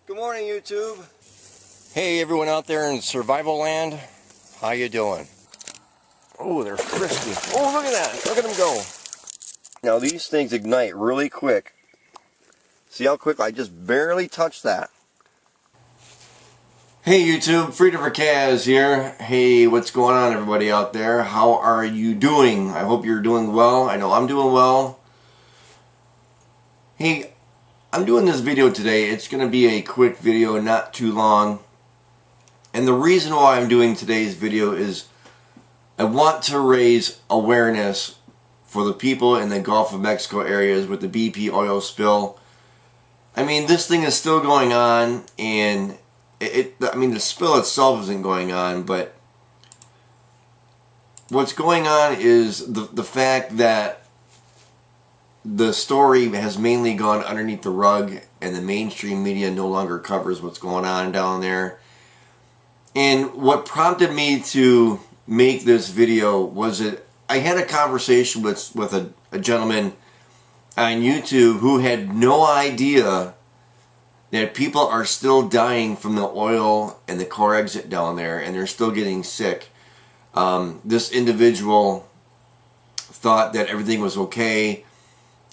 Good morning, YouTube. Hey, everyone out there in survival land. How you doing? Oh, they're frisky. Oh, look at that. Look at them go. Now, these things ignite really quick. See how quick? I just barely touched that. Hey, YouTube. Freedom for Kaz here. Hey, what's going on, everybody out there? How are you doing? I hope you're doing well. I know I'm doing well. Hey, I'm doing this video today. It's going to be a quick video, not too long. And the reason why I'm doing today's video is I want to raise awareness for the people in the Gulf of Mexico areas with the BP oil spill. I mean, this thing is still going on, and I mean, the spill itself isn't going on, but what's going on is the fact that the story has mainly gone underneath the rug, and the mainstream media no longer covers what's going on down there. And what prompted me to make this video was that I had a conversation with a gentleman on YouTube who had no idea that people are still dying from the oil and the car exit down there, and they're still getting sick. This individual thought that everything was okay,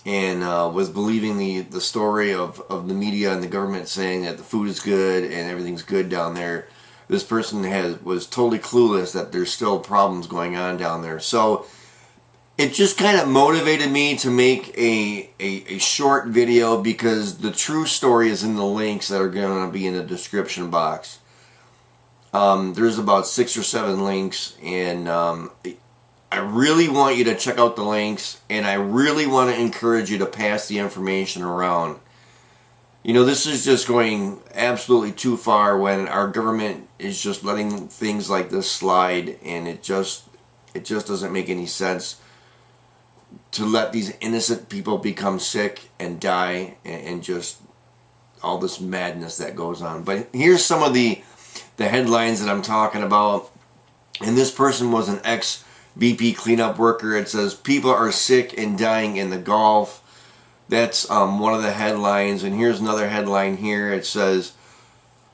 and was believing the story of the media and the government saying that the food is good and everything's good down there. This person was totally clueless that there's still problems going on down there. So it just kind of motivated me to make a short video, because the true story is in the links that are going to be in the description box. There's about 6 or 7 links, and I really want you to check out the links, and I really want to encourage you to pass the information around. You know, this is just going absolutely too far when our government is just letting things like this slide, and it just doesn't make any sense to let these innocent people become sick and die, and just all this madness that goes on. But here's some of the headlines that I'm talking about. And this person was an ex-BP cleanup worker. It says, people are sick and dying in the Gulf. That's one of the headlines. And here's another headline here. It says,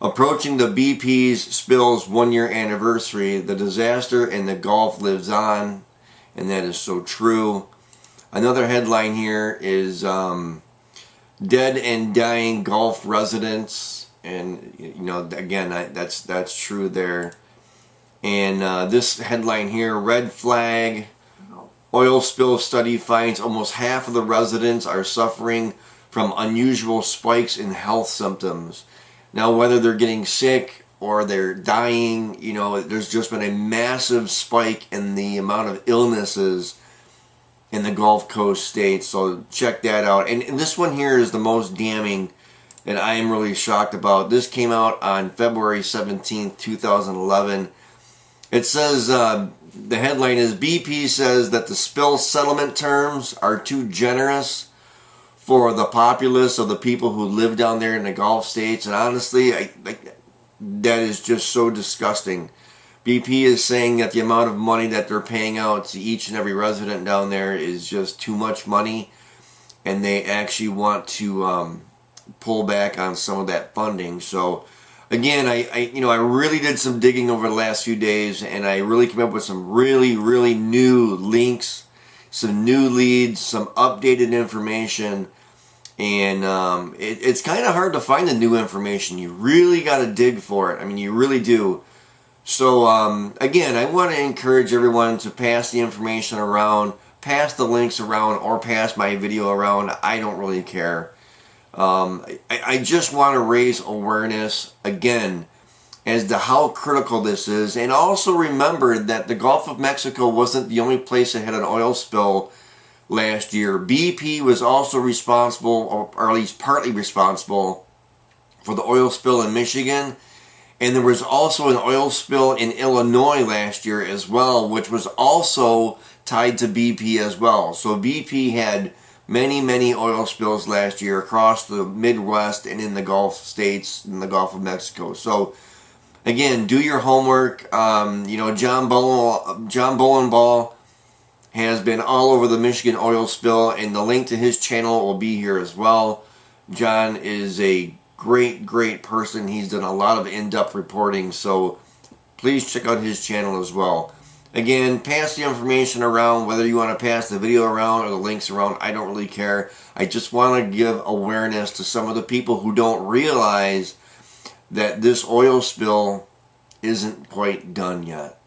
approaching the BP's spill's 1-year anniversary, the disaster in the Gulf lives on. And that is so true. Another headline here is dead and dying Gulf residents. And, you know, again, that's true there. And this headline here, red flag, oil spill study finds almost half of the residents are suffering from unusual spikes in health symptoms. Now, whether they're getting sick or they're dying, you know, there's just been a massive spike in the amount of illnesses in the Gulf Coast states. So check that out. And this one here is the most damning, and I am really shocked about. This came out on February 17th, 2011. It says, the headline is, BP says that the spill settlement terms are too generous for the populace of the people who live down there in the Gulf states. And honestly, that is just so disgusting. BP is saying that the amount of money that they're paying out to each and every resident down there is just too much money, and they actually want to pull back on some of that funding. So again, I really did some digging over the last few days, and I really came up with some really new links, some new leads, some updated information, and it's kind of hard to find the new information. You really got to dig for it. I mean, you really do. So again, I want to encourage everyone to pass the information around, pass the links around, or pass my video around. I don't really care. I just want to raise awareness again as to how critical this is, and also remember that the Gulf of Mexico wasn't the only place that had an oil spill last year. BP was also responsible, or at least partly responsible, for the oil spill in Michigan, and there was also an oil spill in Illinois last year as well, which was also tied to BP as well. So BP had many oil spills last year across the Midwest and in the Gulf states, in the Gulf of Mexico. So again, do your homework. You know, John Bolenbaugh has been all over the Michigan oil spill, and the link to his channel will be here as well. John is a great person. He's done a lot of in-depth reporting, so please check out his channel as well. Again, pass the information around, whether you want to pass the video around or the links around, I don't really care. I just want to give awareness to some of the people who don't realize that this oil spill isn't quite done yet.